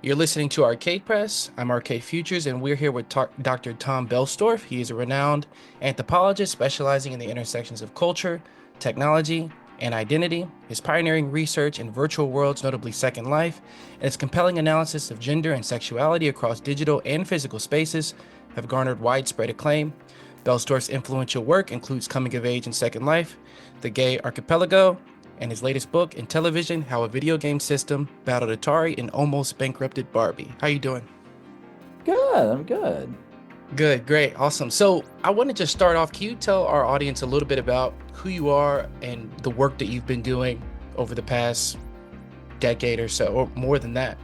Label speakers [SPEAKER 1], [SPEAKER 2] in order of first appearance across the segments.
[SPEAKER 1] You're listening to Arcade Press. I'm Arcade Futures, and we're here with Dr. Tom Boellstorff. He is a renowned anthropologist specializing in the intersections of culture, technology, and identity. His pioneering research in virtual worlds, notably Second Life, and his compelling analysis of gender and sexuality across digital and physical spaces have garnered widespread acclaim. Boellstorff's influential work includes Coming of Age in Second Life, The Gay Archipelago, and his latest book, Intellivision: How a Video Game System Battled Atari and Almost Bankrupted Barbie. How you doing?
[SPEAKER 2] Good, I'm good.
[SPEAKER 1] Good, great, awesome. So I want to just start off. Can you tell our audience a little bit about who you are and the work that you've been doing over the past decade or so, or more than that?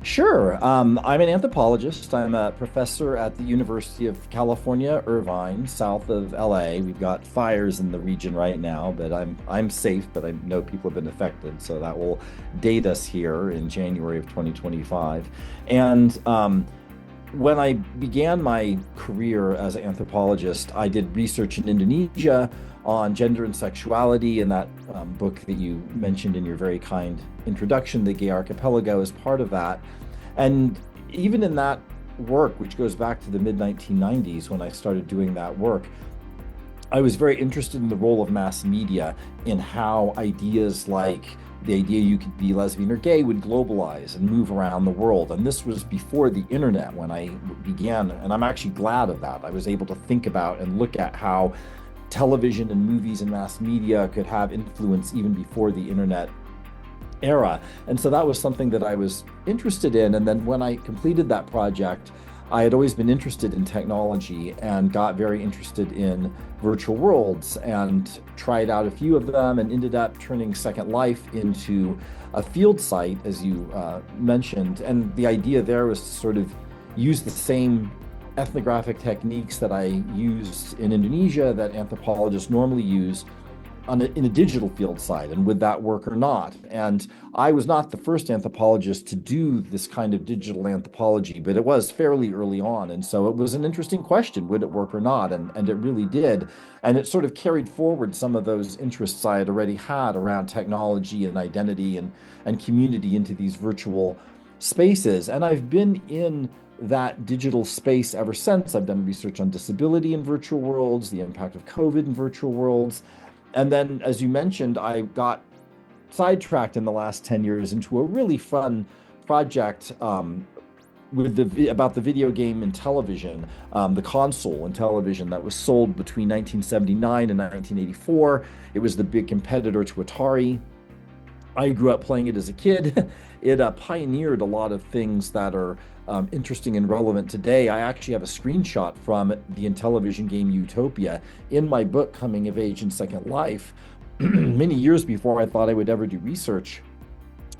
[SPEAKER 2] Sure. I'm an anthropologist. I'm a professor at the University of California, Irvine, south of LA. We've got fires in the region right now, but I'm safe, but I know people have been affected, so that will date us here in January of 2025. And when I began my career as an anthropologist, I did research in Indonesia on gender and sexuality, and that book that you mentioned in your very kind introduction, The Gay Archipelago, is part of that. And even in that work, which goes back to the mid 1990s when I started doing that work, I was very interested in the role of mass media in how ideas like the idea you could be lesbian or gay would globalize and move around the world. And this was before the internet when I began, and I'm actually glad of that. I was able to think about and look at how television and movies and mass media could have influence even before the internet era. And so that was something that I was interested in. And then when I completed that project, I had always been interested in technology and got very interested in virtual worlds and tried out a few of them and ended up turning Second Life into a field site, as you mentioned. And the idea there was to sort of use the same ethnographic techniques that I used in Indonesia that anthropologists normally use in a digital field site, and would that work or not? And I was not the first anthropologist to do this kind of digital anthropology, but it was fairly early on. And so it was an interesting question, would it work or not? And it really did. And it sort of carried forward some of those interests I had already had around technology and identity and community into these virtual spaces. And I've been in that digital space ever since. I've done research on disability in virtual worlds, the impact of COVID in virtual worlds. And then, as you mentioned, I got sidetracked in the last 10 years into a really fun project about the video game Intellivision, the console Intellivision that was sold between 1979 and 1984. It was the big competitor to Atari. I grew up playing it as a kid. It pioneered a lot of things that are interesting and relevant today. I actually have a screenshot from the Intellivision game Utopia in my book, Coming of Age in Second Life, many years before I thought I would ever do research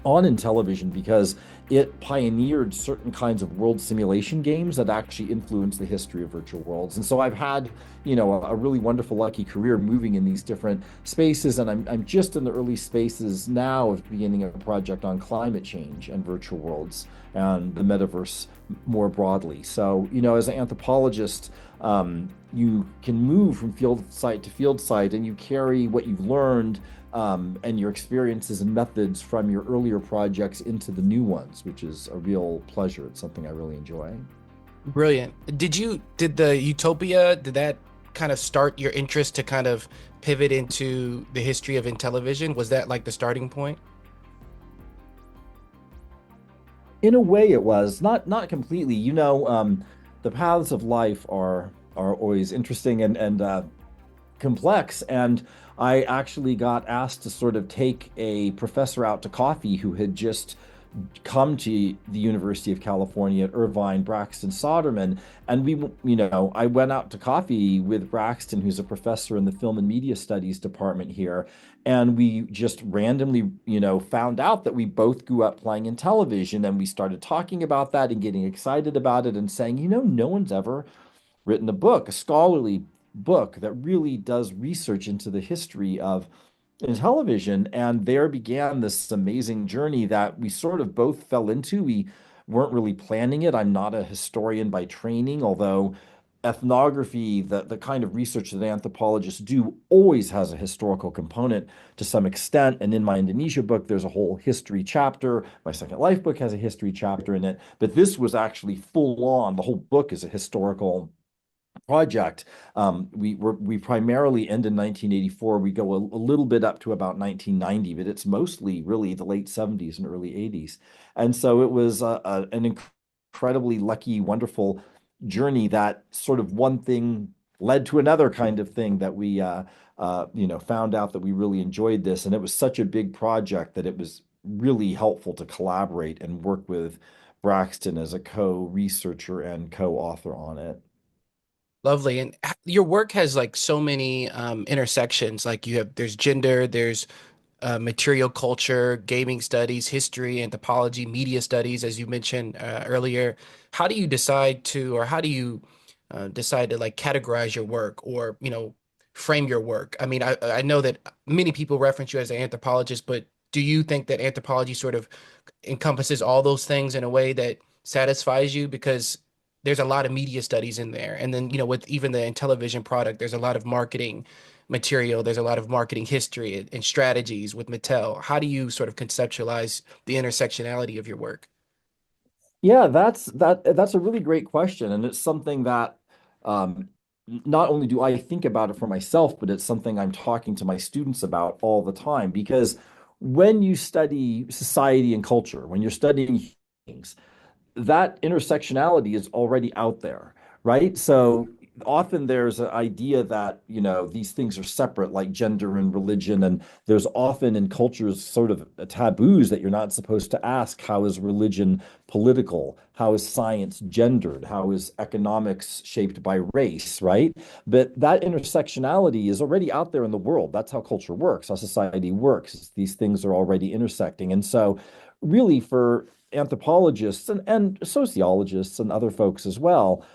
[SPEAKER 2] on Intellivision, because it pioneered certain kinds of world simulation games that actually influenced the history of virtual worlds. And so I've had, a really wonderful, lucky career moving in these different spaces. And I'm just in the early spaces now of beginning a project on climate change and virtual worlds and the metaverse more broadly. So, as an anthropologist, you can move from field site to field site, and you carry what you've learned and your experiences and methods from your earlier projects into the new ones, which is a real pleasure. It's something I really enjoy.
[SPEAKER 1] Brilliant. Did the Utopia, did that kind of start your interest to kind of pivot into the history of Intellivision? Was that like the starting point?
[SPEAKER 2] In a way, it was not completely. The paths of life are always interesting and complex. And I actually got asked to sort of take a professor out to coffee who had just come to the University of California at Irvine, Braxton Soderman. And I went out to coffee with Braxton, who's a professor in the Film and Media Studies department here. And we just randomly, found out that we both grew up playing in television. And we started talking about that and getting excited about it and saying, no one's ever written a book, a scholarly book that really does research into the history of Intellivision. And there began this amazing journey that we sort of both fell into. We weren't really planning it. I'm not a historian by training, although ethnography, the kind of research that anthropologists do always has a historical component to some extent. And in my Indonesia book, there's a whole history chapter. My Second Life book has a history chapter in it. But this was actually full on. The whole book is a historical project. We primarily end in 1984. We go a little bit up to about 1990, but it's mostly really the late 70s and early 80s. And so it was an incredibly lucky, wonderful journey that sort of one thing led to another kind of thing that we found out that we really enjoyed this. And it was such a big project that it was really helpful to collaborate and work with Braxton as a co-researcher and co-author on it.
[SPEAKER 1] Lovely. And your work has like so many intersections. Like there's gender, there's material culture, gaming studies, history, anthropology, media studies, as you mentioned earlier. How do you decide to, or how do you decide to like categorize your work or, frame your work? I mean, I know that many people reference you as an anthropologist, but do you think that anthropology sort of encompasses all those things in a way that satisfies you? Because there's a lot of media studies in there. And then, with even the Intellivision product, there's a lot of marketing material. There's a lot of marketing history and strategies with Mattel. How do you sort of conceptualize the intersectionality of your work?
[SPEAKER 2] Yeah, that's a really great question, and it's something that um, not only do I think about it for myself, but it's something I'm talking to my students about all the time. Because when you study society and culture, when you're studying things, that intersectionality is already out there, right? So often there's an idea that, these things are separate, like gender and religion. And there's often in cultures sort of taboos that you're not supposed to ask, how is religion political? How is science gendered? How is economics shaped by race, right? But that intersectionality is already out there in the world. That's how culture works, how society works. These things are already intersecting. And so really for anthropologists and sociologists and other folks as well,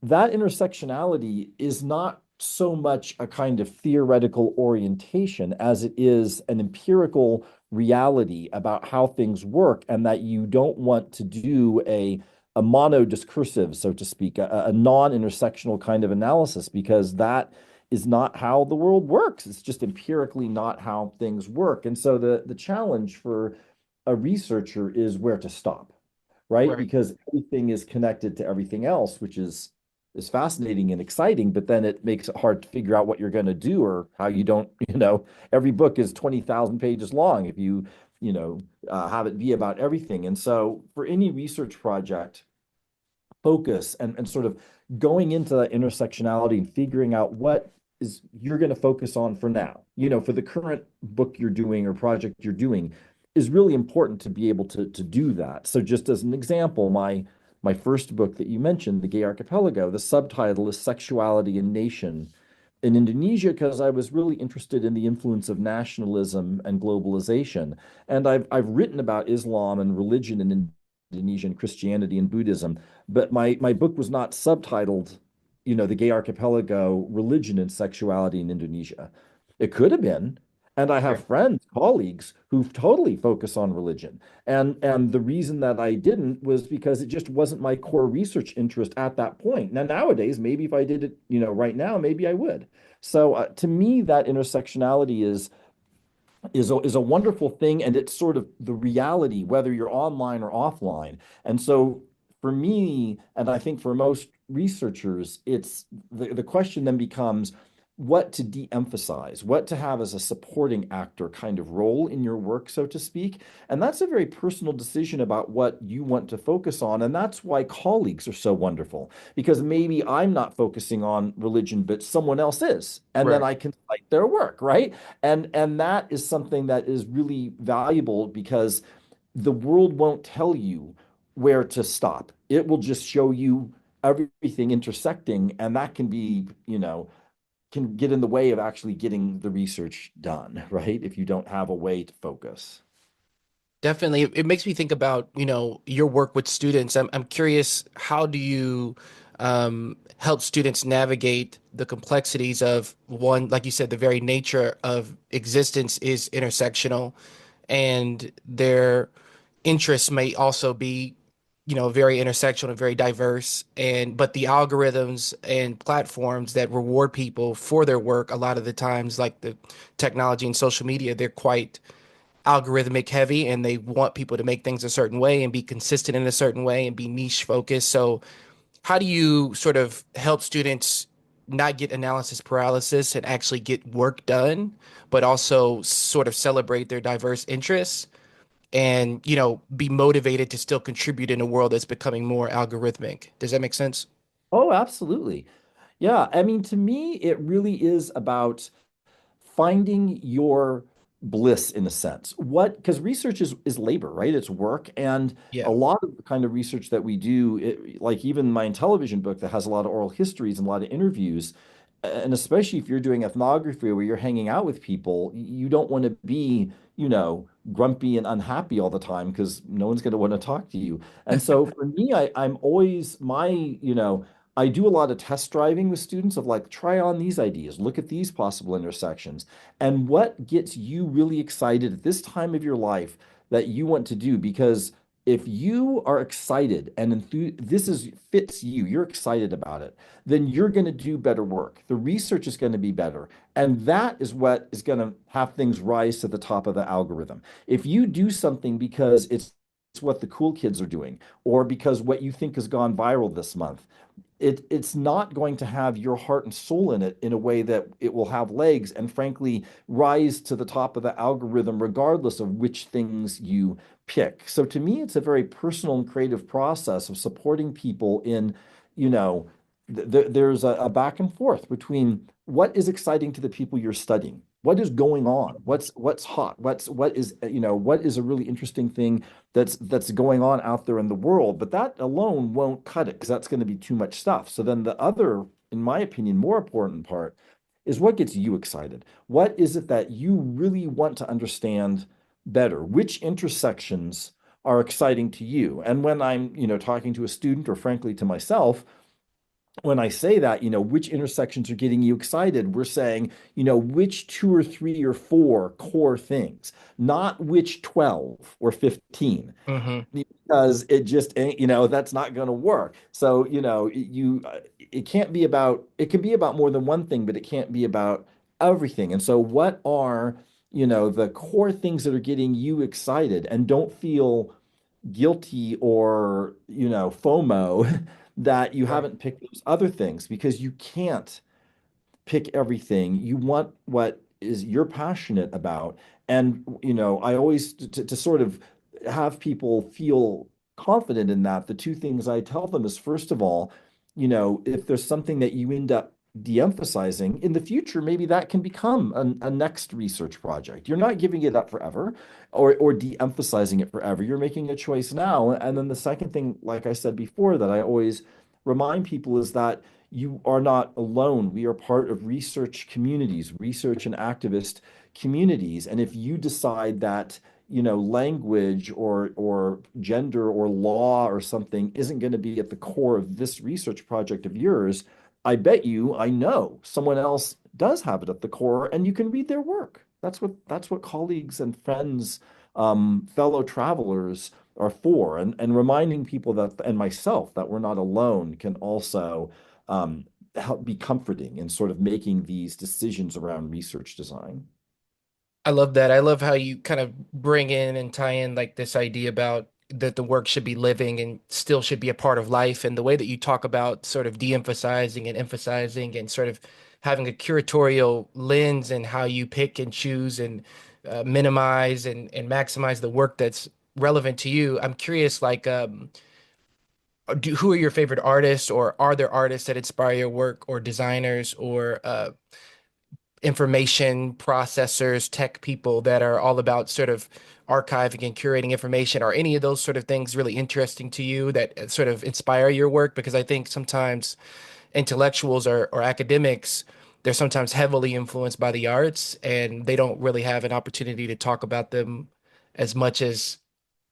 [SPEAKER 2] that intersectionality is not so much a kind of theoretical orientation as it is an empirical reality about how things work, and that you don't want to do a monodiscursive, so to speak, a non-intersectional kind of analysis, because that is not how the world works. It's just empirically not how things work. And so the challenge for a researcher is where to stop, right?
[SPEAKER 1] Right.
[SPEAKER 2] Because everything is connected to everything else, which is fascinating and exciting, but then it makes it hard to figure out what you're going to do or how you don't, every book is 20,000 pages long if you, have it be about everything. And so for any research project, focus and sort of going into that intersectionality and figuring out what is you're going to focus on for now, for the current book you're doing or project you're doing is really important to be able to do that. So just as an example, my first book that you mentioned, The Gay Archipelago, the subtitle is Sexuality and Nation in Indonesia, because I was really interested in the influence of nationalism and globalization. And I've written about Islam and religion in Indonesian Christianity and Buddhism, but my book was not subtitled, The Gay Archipelago, Religion and Sexuality in Indonesia. It could have been. And I have
[SPEAKER 1] Right.
[SPEAKER 2] friends, colleagues who totally focus on religion. And the reason that I didn't was because it just wasn't my core research interest at that point. Now nowadays, maybe if I did it, right now, maybe I would. So to me, that intersectionality is a wonderful thing, and it's sort of the reality whether you're online or offline. And so for me, and I think for most researchers, it's the question then becomes what to de-emphasize, what to have as a supporting actor kind of role in your work, so to speak. And that's a very personal decision about what you want to focus on. And that's why colleagues are so wonderful, because maybe I'm not focusing on religion, but someone else is. And then
[SPEAKER 1] Right.
[SPEAKER 2] I can cite their work, right? And that is something that is really valuable, because the world won't tell you where to stop. It will just show you everything intersecting, and that can be, can get in the way of actually getting the research done, right? If you don't have a way to focus.
[SPEAKER 1] Definitely. It makes me think about, your work with students. I'm curious, how do you help students navigate the complexities of one, like you said, the very nature of existence is intersectional, and their interests may also be very intersectional and very diverse. And but the algorithms and platforms that reward people for their work, a lot of the times, like the technology and social media, they're quite algorithmic heavy, and they want people to make things a certain way and be consistent in a certain way and be niche focused. So how do you sort of help students not get analysis paralysis and actually get work done, but also sort of celebrate their diverse interests and, be motivated to still contribute in a world that's becoming more algorithmic? Does that make sense?
[SPEAKER 2] Oh, absolutely. Yeah, I mean, to me, it really is about finding your bliss in a sense. What, because research is labor, right? It's work. And a
[SPEAKER 1] Yeah.
[SPEAKER 2] lot of the kind of research that we do, like even my Intellivision book that has a lot of oral histories and a lot of interviews, and especially if you're doing ethnography where you're hanging out with people, you don't want to be, grumpy and unhappy all the time because no one's going to want to talk to you. And so for me, I'm always I do a lot of test driving with students of like, try on these ideas, look at these possible intersections, and what gets you really excited at this time of your life that you want to do. Because if you are excited and this is fits you, you're excited about it, then you're going to do better work. The research is going to be better. And that is what is going to have things rise to the top of the algorithm. If you do something because it's what the cool kids are doing, or because what you think has gone viral this month, it's not going to have your heart and soul in it in a way that it will have legs and frankly rise to the top of the algorithm regardless of which things you pick. So to me, it's a very personal and creative process of supporting people in, there's a back and forth between what is exciting to the people you're studying. What is going on? What's hot? What is a really interesting thing that's going on out there in the world? But that alone won't cut it because that's going to be too much stuff. So then the other, in my opinion, more important part is what gets you excited. What is it that you really want to understand better? Which intersections are exciting to you? And when I'm, talking to a student or frankly to myself, when I say that, which intersections are getting you excited, we're saying, which two or three or four core things, not which 12 or 15,
[SPEAKER 1] Hmm.
[SPEAKER 2] because it just ain't, that's not going to work. So, it can't be about, it can be about more than one thing, but it can't be about everything. And so, what are, the core things that are getting you excited, and don't feel guilty or, FOMO that you
[SPEAKER 1] Right.
[SPEAKER 2] haven't picked those other things because you can't pick everything. You want what is you're passionate about. And, I always, to sort of have people feel confident in that, the two things I tell them is, first of all, if there's something that you end up de-emphasizing in the future, maybe that can become a next research project. You're not giving it up forever or de-emphasizing it forever. You're making a choice now. And then the second thing, like I said before, that I always remind people is that you are not alone. We are part of research communities, research and activist communities. And if you decide that, language or gender or law or something isn't going to be at the core of this research project of yours, I know someone else does have it at the core, and you can read their work. That's what colleagues and friends, fellow travelers are for, and reminding people that, and myself, that we're not alone can also help be comforting in sort of making these decisions around research design.
[SPEAKER 1] I love that. I love how you kind of bring in and tie in like this idea about that the work should be living and still should be a part of life. And the way that you talk about sort of de-emphasizing and emphasizing and sort of having a curatorial lens and how you pick and choose and minimize and maximize the work that's relevant to you. I'm curious, like, who are your favorite artists, or are there artists that inspire your work, or designers, or information processors, tech people that are all about sort of archiving and curating information? Are any of those sort of things really interesting to you that sort of inspire your work? Because I think sometimes intellectuals or academics, they're sometimes heavily influenced by the arts and they don't really have an opportunity to talk about them as much as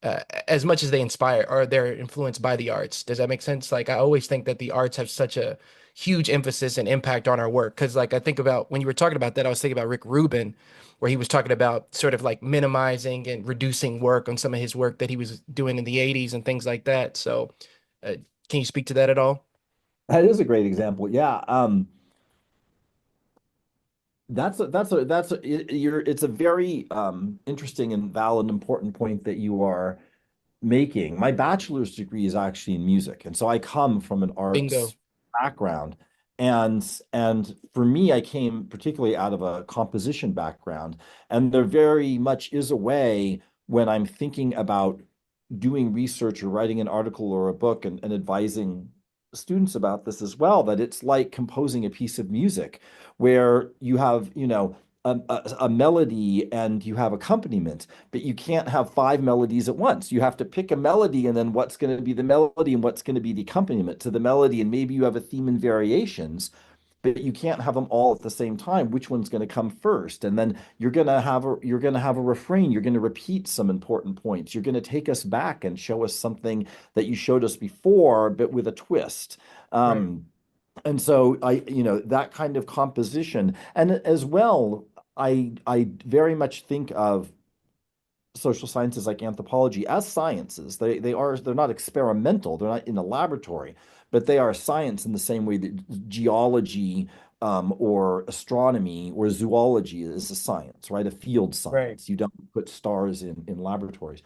[SPEAKER 1] as much as they inspire or they're influenced by the arts. Does that make sense? Like I always think that the arts have such a huge emphasis and impact on our work. Because like I think about when you were talking about that, I was thinking about Rick Rubin, where he was talking about sort of like minimizing and reducing work on some of his work that he was doing in the 80s and things like that. So, uh, can you speak to that at all?
[SPEAKER 2] That is a great example. Yeah. It's a very interesting and valid, important point that you are making. My bachelor's degree is actually in music, and so I come from an
[SPEAKER 1] Bingo.
[SPEAKER 2] arts background. And for me, I came particularly out of a composition background, and there very much is a way when I'm thinking about doing research or writing an article or a book and advising students about this as well, that it's like composing a piece of music where you have, a melody and you have accompaniment, but you can't have five melodies at once. You have to pick a melody and then what's going to be the melody and what's going to be the accompaniment to the melody. And maybe you have a theme and variations, but you can't have them all at the same time. Which one's going to come first? And then you're going to have a refrain. You're going to repeat some important points. You're going to take us back and show us something that you showed us before, but with a twist.
[SPEAKER 1] Right.
[SPEAKER 2] And so that kind of composition, and as well, I very much think of social sciences like anthropology as sciences. They're not experimental, they're not in a laboratory, but they are science in the same way that geology or astronomy or zoology is a science, right? A field
[SPEAKER 1] Right.
[SPEAKER 2] science. You don't put stars in laboratories.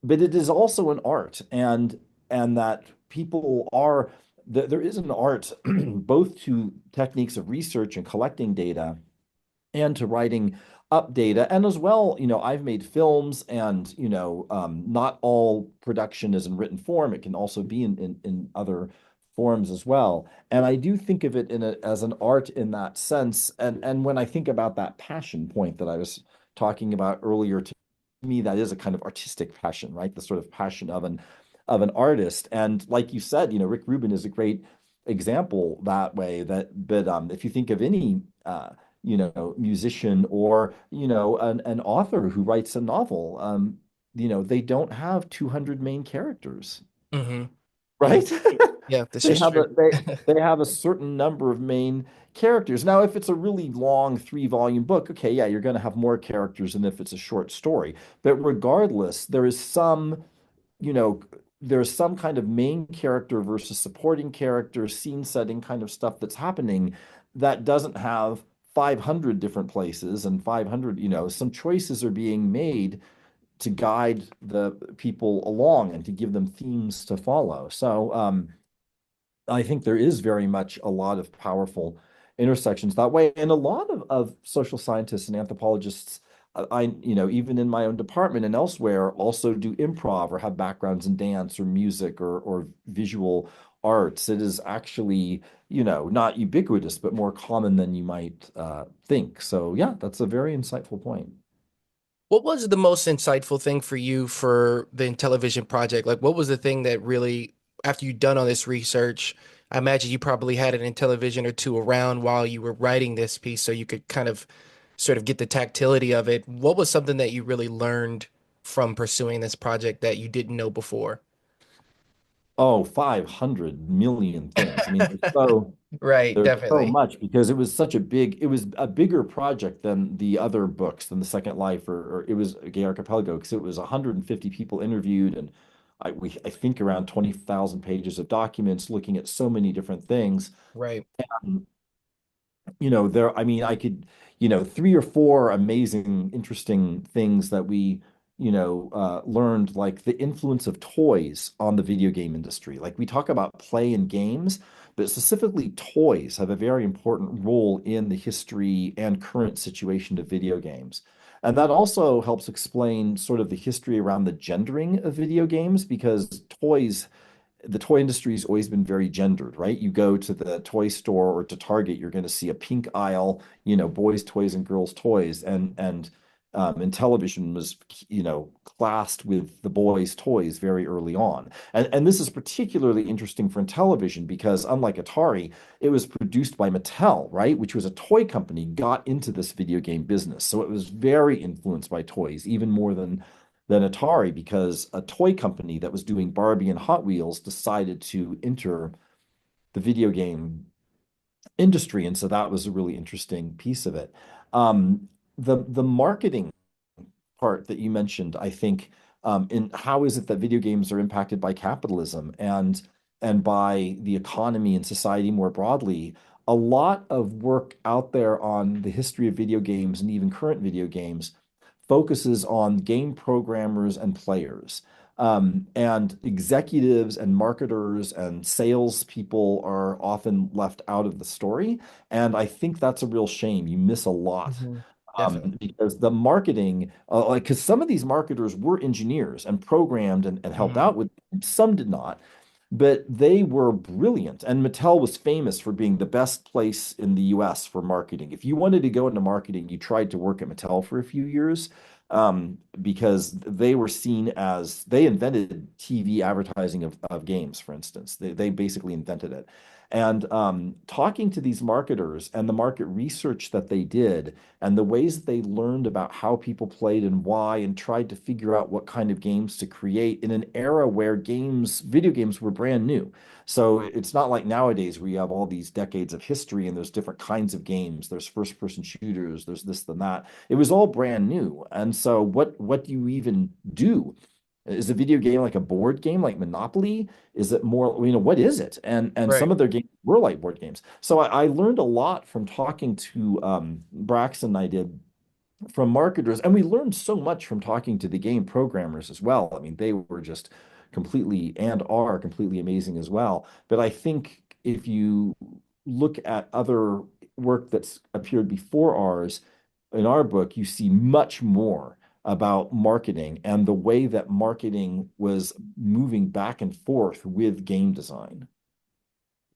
[SPEAKER 2] But it is also an art, and that people are there is an art both to techniques of research and collecting data and to writing up data. And as well, I've made films, and not all production is in written form. It can also be in other forms as well. And I do think of it as an art in that sense. And when I think about that passion point that I was talking about earlier, to me, that is a kind of artistic passion, right? The sort of passion of an artist. And like you said, Rick Rubin is a great example that way. But if you think of any musician or, an author who writes a novel, they don't have 200 main characters,
[SPEAKER 1] Mm-hmm. Yeah.
[SPEAKER 2] right?
[SPEAKER 1] Yeah, that's
[SPEAKER 2] They
[SPEAKER 1] just
[SPEAKER 2] have
[SPEAKER 1] true.
[SPEAKER 2] they have a certain number of main characters. Now, if it's a really long 3-volume book, okay, yeah, you're going to have more characters than if it's a short story. But regardless, you know, there's some kind of main character versus supporting character, scene setting kind of stuff that's happening that doesn't have 500 different places and 500, some choices are being made to guide the people along and to give them themes to follow. So, I think there is very much a lot of powerful intersections that way. And a lot of social scientists and anthropologists, even in my own department and elsewhere, also do improv or have backgrounds in dance or music or visual arts. It is actually, not ubiquitous, but more common than you might think. So yeah, that's a very insightful point.
[SPEAKER 1] What was the most insightful thing for you for the Intellivision project? Like, what was the thing that really, after you'd done all this research, I imagine you probably had an Intellivision or two around while you were writing this piece so you could kind of sort of get the tactility of it. What was something that you really learned from pursuing this project that you didn't know before?
[SPEAKER 2] Oh, 500 million things. I mean,
[SPEAKER 1] Right,
[SPEAKER 2] there's so
[SPEAKER 1] definitely.
[SPEAKER 2] much because it was a bigger project than the other books, than the Second Life, or it was Gay Archipelago, because it was 150 people interviewed, and I think around 20,000 pages of documents looking at so many different things.
[SPEAKER 1] Right.
[SPEAKER 2] I mean, I could, three or four amazing, interesting things that we, learned, like the influence of toys on the video game industry. Like we talk about play and games, but specifically toys have a very important role in the history and current situation of video games. And that also helps explain sort of the history around the gendering of video games, because the toy industry has always been very gendered, right? You go to the toy store or to Target, you're going to see a pink aisle, boys' toys and girls' toys, and television was, classed with the boys' toys very early on. And this is particularly interesting for television because, unlike Atari, it was produced by Mattel, right? Which was a toy company, got into this video game business. So it was very influenced by toys, even more than Atari, because a toy company that was doing Barbie and Hot Wheels decided to enter the video game industry. And so that was a really interesting piece of it. Um, the marketing part that you mentioned, I think, in how is it that video games are impacted by capitalism and by the economy and society more broadly? A lot of work out there on the history of video games and even current video games focuses on game programmers and players. And executives and marketers and salespeople are often left out of the story. And I think that's a real shame. You miss a lot
[SPEAKER 1] Hmm. Definitely.
[SPEAKER 2] because the marketing, like, because some of these marketers were engineers and programmed and helped
[SPEAKER 1] Hmm.
[SPEAKER 2] out with, some did not, but they were brilliant. And Mattel was famous for being the best place in the US for marketing. If you wanted to go into marketing, you tried to work at Mattel for a few years, because they were seen as they invented TV advertising of games, for instance. They basically invented it. And talking to these marketers and the market research that they did, and the ways that they learned about how people played and why, and tried to figure out what kind of games to create in an era where video games were brand new. So it's not like nowadays where you have all these decades of history and there's different kinds of games. There's first person shooters, there's this and that. It was all brand new. And so what do you even do? Is a video game like a board game like Monopoly? Is it more, what is it? And some
[SPEAKER 1] Right.
[SPEAKER 2] of their games were like board games. So I learned a lot from talking to Braxton and I did from marketers, and we learned so much from talking to the game programmers as well. I mean, they were just completely and are completely amazing as well. But I think if you look at other work that's appeared before ours, in our book, you see much more about marketing and the way that marketing was moving back and forth with game design.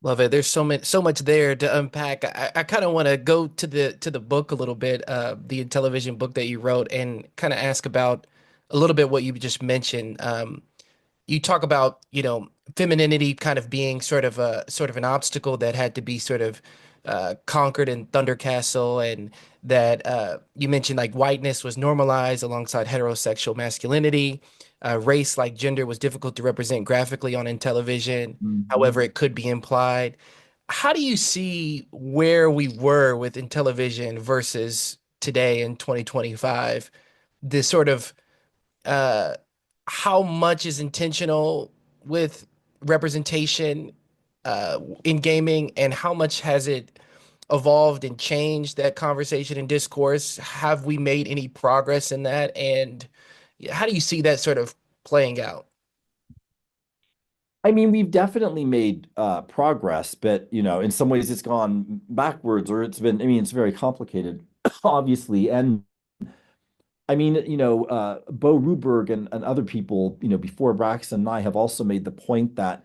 [SPEAKER 1] Love it. There's so much there to unpack. I kind of want to go to the book a little bit, the Intellivision book that you wrote, and kind of ask about a little bit what you just mentioned. You talk about, femininity kind of being sort of an obstacle that had to be sort of conquered in Thunder Castle, and that you mentioned like whiteness was normalized alongside heterosexual masculinity. Race, like gender, was difficult to represent graphically on Intellivision. However,
[SPEAKER 2] Mhm.
[SPEAKER 1] it could be implied. How do you see where we were with Intellivision versus today in 2025? This sort of uh, how much is intentional with representation in gaming, and how much has it evolved and changed that conversation and discourse? Have we made any progress in that? And how do you see that sort of playing out?
[SPEAKER 2] I mean, we've definitely made progress, but in some ways it's gone backwards, or I mean, it's very complicated, obviously. And I mean, Bo Ruberg and other people, before Braxton and I have also made the point that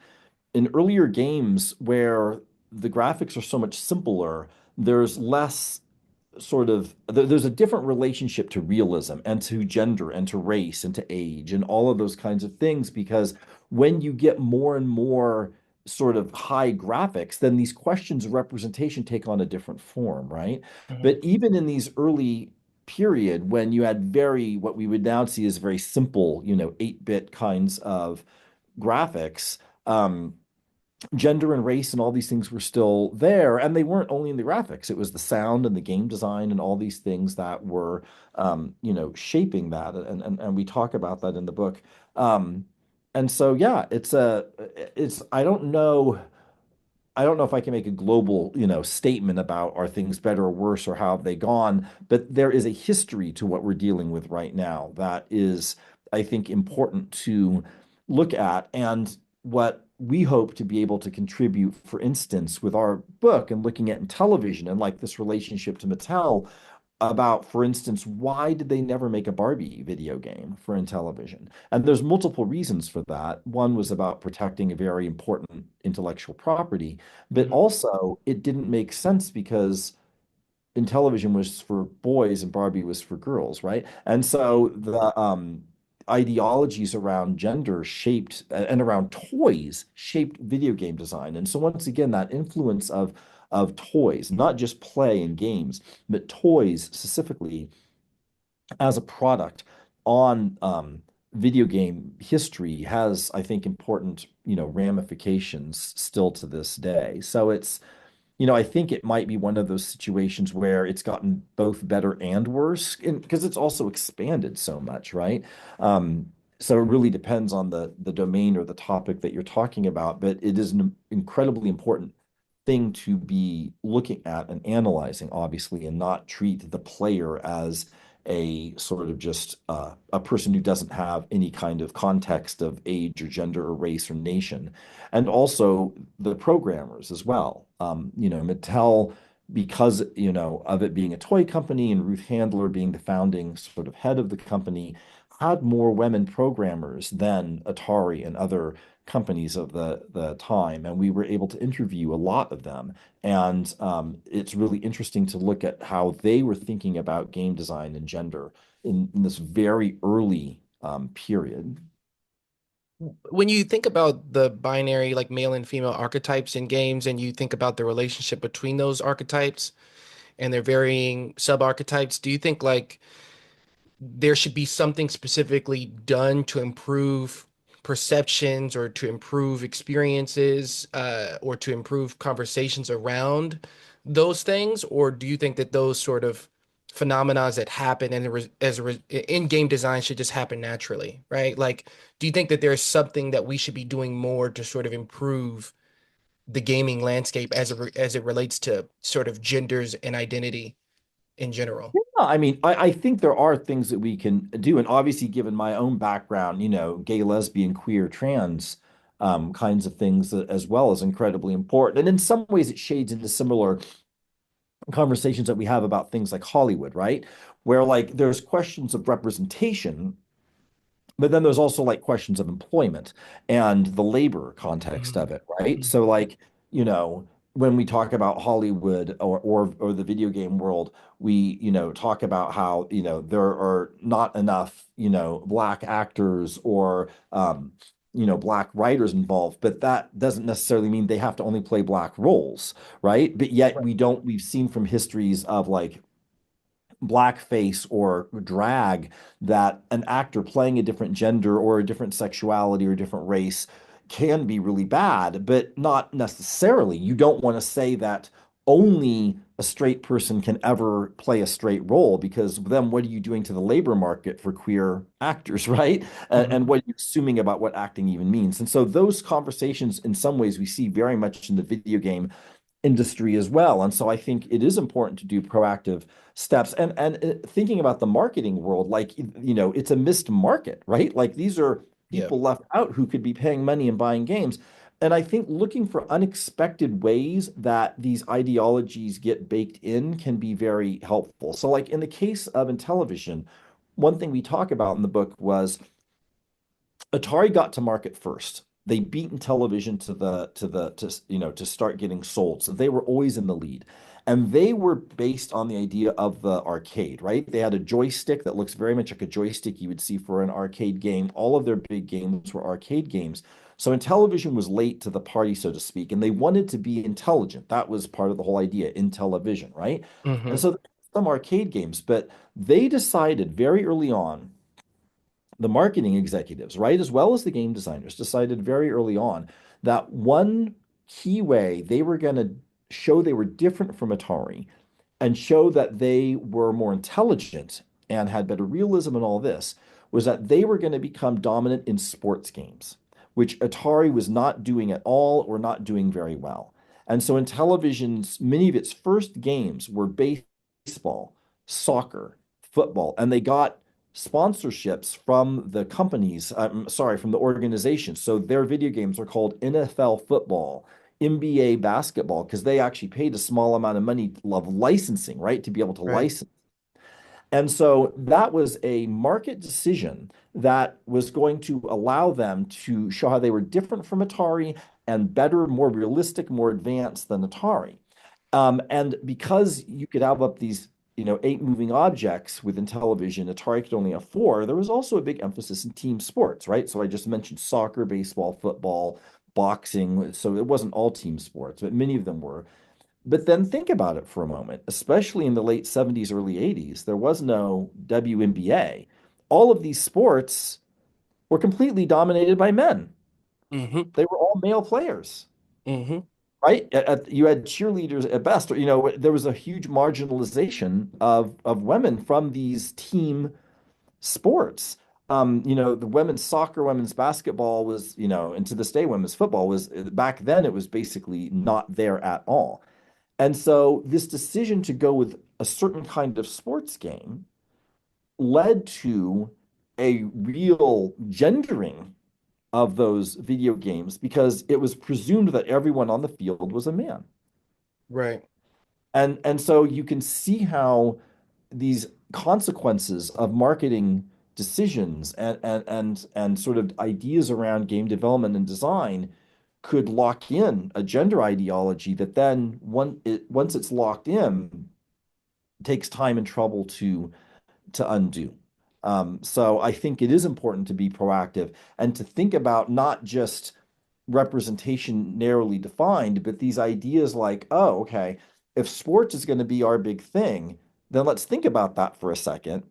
[SPEAKER 2] in earlier games where the graphics are so much simpler, there's less there's a different relationship to realism and to gender and to race and to age and all of those kinds of things, because when you get more and more sort of high graphics, then these questions of representation take on a different form, right?
[SPEAKER 1] Mhm.
[SPEAKER 2] But even in these early period when you had very what we would now see as very simple, 8-bit kinds of graphics, gender and race and all these things were still there, and they weren't only in the graphics. It was the sound and the game design and all these things that were shaping that, and we talk about that in the book. And so yeah, it's I don't know if I can make a global, statement about are things better or worse or how have they gone, but there is a history to what we're dealing with right now that is, I think, important to look at. And what we hope to be able to contribute, for instance, with our book and looking at television and like this relationship to Mattel, about, for instance, why did they never make a Barbie video game for Intellivision? And there's multiple reasons for that. One was about protecting a very important intellectual property, but
[SPEAKER 1] Mhm.
[SPEAKER 2] also it didn't make sense because Intellivision was for boys and Barbie was for girls, right? And so the ideologies around gender shaped and around toys shaped video game design. And so once again, that influence of toys, not just play and games, but toys specifically as a product on video game history has, I think, important, ramifications still to this day. So I think it might be one of those situations where it's gotten both better and worse, because it's also expanded so much, right? So it really depends on the domain or the topic that you're talking about, but it is an incredibly important thing to be looking at and analyzing, obviously, and not treat the player as a sort of just a person who doesn't have any kind of context of age or gender or race or nation, and also the programmers as well. Mattel, because of it being a toy company and Ruth Handler being the founding sort of head of the company, had more women programmers than Atari and other companies of the time, and we were able to interview a lot of them. And it's really interesting to look at how they were thinking about game design and gender in this very early period.
[SPEAKER 1] When you think about the binary, like male and female archetypes in games, and you think about the relationship between those archetypes and their varying sub-archetypes, do you think like there should be something specifically done to improve perceptions or to improve experiences or to improve conversations around those things? Or do you think that those sort of phenomena that happen and in game design should just happen naturally, right? Like, do you think that there's something that we should be doing more to sort of improve the gaming landscape as it relates to sort of genders and identity in general?
[SPEAKER 2] I mean, I think there are things that we can do. And obviously, given my own background, gay, lesbian, queer, trans kinds of things as well is incredibly important. And in some ways, it shades into similar conversations that we have about things like Hollywood, right? Where like there's questions of representation, but then there's also like questions of employment and the labor context
[SPEAKER 1] Mhm.
[SPEAKER 2] of it, right?
[SPEAKER 1] Mhm.
[SPEAKER 2] So like, when we talk about Hollywood or the video game world, we, talk about how, there are not enough, black actors or black writers involved, but that doesn't necessarily mean they have to only play black roles, right? But yet we've seen from histories of like blackface or drag that an actor playing a different gender or a different sexuality or a different race can be really bad, but not necessarily. You don't want to say that only a straight person can ever play a straight role, because then what are you doing to the labor market for queer actors, right? And
[SPEAKER 1] Mhm.
[SPEAKER 2] what are you assuming about what acting even means? And so those conversations, in some ways, we see very much in the video game industry as well. And so I think it is important to do proactive steps, and thinking about the marketing world, like it's a missed market, right? Like these are
[SPEAKER 1] Yeah.
[SPEAKER 2] people left out who could be paying money and buying games. And I think looking for unexpected ways that these ideologies get baked in can be very helpful. So like in the case of Intellivision, one thing we talk about in the book was Atari got to market first. They beat Intellivision to start getting sold. So they were always in the lead. And they were based on the idea of the arcade, right? They had a joystick that looks very much like a joystick you would see for an arcade game. All of their big games were arcade games. So Intellivision was late to the party, so to speak, and they wanted to be intelligent. That was part of the whole idea, Intellivision, right? And
[SPEAKER 1] Hmm.
[SPEAKER 2] so some arcade games, but they decided very early on, the marketing executives, right, as well as the game designers, decided very early on that one key way they were going to show they were different from Atari and show that they were more intelligent and had better realism and all this was that they were going to become dominant in sports games, which Atari was not doing at all or not doing very well. And so Intellivision's many of its first games were baseball, soccer, football, and they got sponsorships from the companies, I'm sorry, from the organizations. So their video games are called NFL football, NBA basketball, because they actually paid a small amount of money of licensing, right, to be able to
[SPEAKER 1] Right.
[SPEAKER 2] license. And so that was a market decision that was going to allow them to show how they were different from Atari and better, more realistic, more advanced than Atari. And because you could have up these, eight moving objects within television, Atari could only have four. There was also a big emphasis in team sports, right? So I just mentioned soccer, baseball, football, boxing. So it wasn't all team sports, but many of them were. But then think about it for a moment, especially in the late 70s, early 80s, there was no WNBA. All of these sports were completely dominated by men.
[SPEAKER 1] Hmm.
[SPEAKER 2] They were all male players.
[SPEAKER 1] Hmm.
[SPEAKER 2] right? You had cheerleaders at best. Or, there was a huge marginalization of women from these team sports. The women's soccer, women's basketball was, and to this day, women's football was back then, it was basically not there at all. And so this decision to go with a certain kind of sports game led to a real gendering of those video games because it was presumed that everyone on the field was a man.
[SPEAKER 1] Right.
[SPEAKER 2] And so you can see how these consequences of marketing decisions and sort of ideas around game development and design could lock in a gender ideology that then once it's locked in, takes time and trouble to undo. So I think it is important to be proactive and to think about not just representation narrowly defined, but these ideas like, oh, okay, if sports is going to be our big thing, then let's think about that for a second.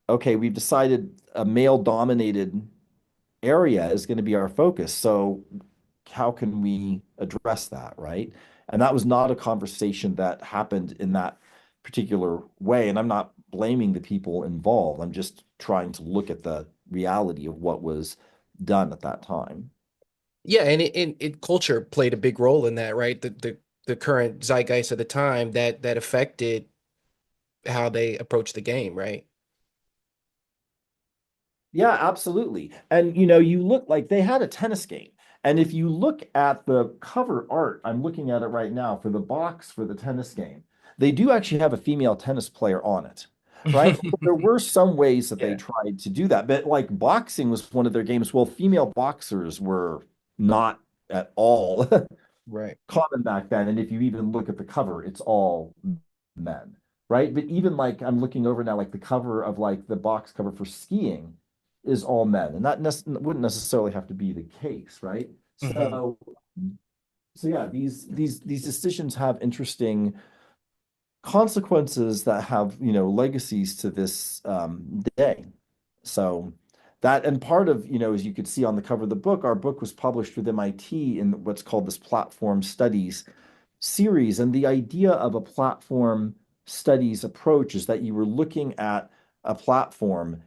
[SPEAKER 2] Okay, we've decided a male dominated area is going to be our focus. So how can we address that, right? And that was not a conversation that happened in that particular way. And I'm not blaming the people involved. I'm just trying to look at the reality of what was done at that time.
[SPEAKER 1] Yeah, and it culture played a big role in that, right? The current zeitgeist of the time that affected how they approach the game, right?
[SPEAKER 2] Yeah, absolutely. And you look like they had a tennis game. And if you look at the cover art, I'm looking at it right now for the box for the tennis game, they do actually have a female tennis player on it, right? There were some ways that they
[SPEAKER 1] Yeah,
[SPEAKER 2] tried to do that, but like boxing was one of their games. Well, female boxers were not at all
[SPEAKER 1] right.
[SPEAKER 2] common back then. And if you even look at the cover, it's all men, right? But even like I'm looking over now, like the cover of like the box cover for skiing is all men, and that wouldn't necessarily have to be the case, right?
[SPEAKER 1] Hmm.
[SPEAKER 2] So yeah, these decisions have interesting consequences that have legacies to this day. So that and part of as you could see on the cover of the book, our book was published with MIT in what's called this platform studies series. And the idea of a platform studies approach is that you were looking at a platform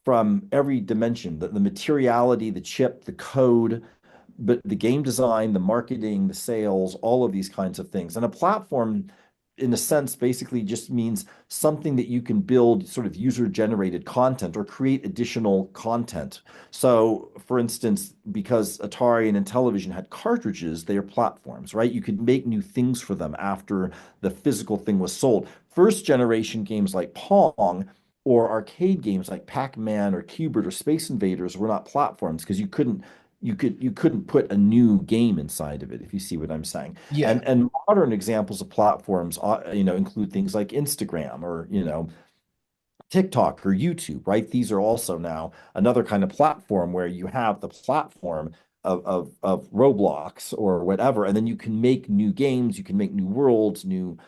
[SPEAKER 2] from every dimension, the materiality, the chip, the code, but the game design, the marketing, the sales, all of these kinds of things. And a platform, in a sense, basically just means something that you can build sort of user-generated content or create additional content. So, for instance, because Atari and Intellivision had cartridges, they are platforms, right? You could make new things for them after the physical thing was sold. First generation games like Pong or arcade games like Pac-Man or Cubert or Space Invaders were not platforms because you couldn't put a new game inside of it, if you see what I'm saying.
[SPEAKER 1] Yeah.
[SPEAKER 2] And modern examples of platforms include things like Instagram or TikTok or YouTube, right? These are also now another kind of platform where you have the platform of Roblox or whatever, and then you can make new games, you can make new worlds, new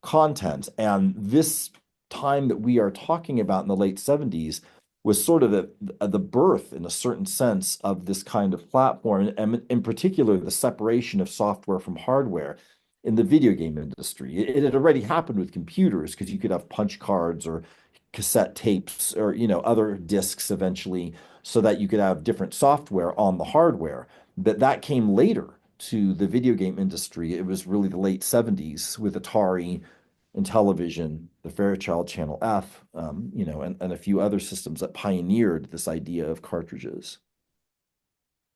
[SPEAKER 2] content. And this time that we are talking about in the late 70s was sort of the birth, in a certain sense, of this kind of platform, and in particular, the separation of software from hardware in the video game industry. It had already happened with computers because you could have punch cards or cassette tapes or other discs eventually so that you could have different software on the hardware. But that came later to the video game industry. It was really the late 70s with Atari, Intellivision, the Fairchild Channel F, and a few other systems that pioneered this idea of cartridges.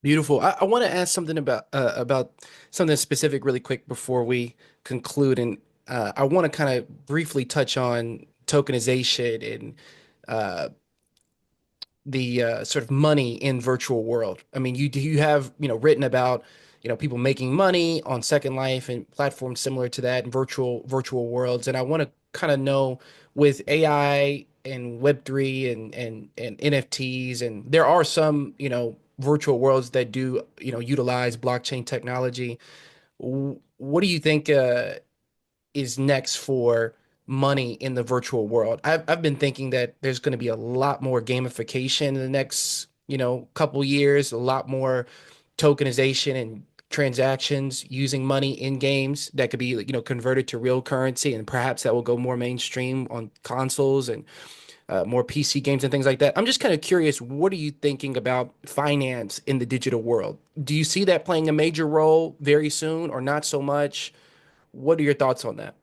[SPEAKER 1] Beautiful. I want to ask something about something specific really quick before we conclude, and I want to kind of briefly touch on tokenization and uh, the sort of money in virtual world. I mean, you have written about people making money on Second Life and platforms similar to that in virtual worlds, and I want to kind of know with AI and Web3 and NFTs, and there are some virtual worlds that do utilize blockchain technology. What do you think is next for money in the virtual world? I've been thinking that there's going to be a lot more gamification in the next, couple years, a lot more tokenization and transactions using money in games that could be, converted to real currency, and perhaps that will go more mainstream on consoles and more PC games and things like that. I'm just kind of curious, what are you thinking about finance in the digital world? Do you see that playing a major role very soon or not so much? What are your thoughts on that?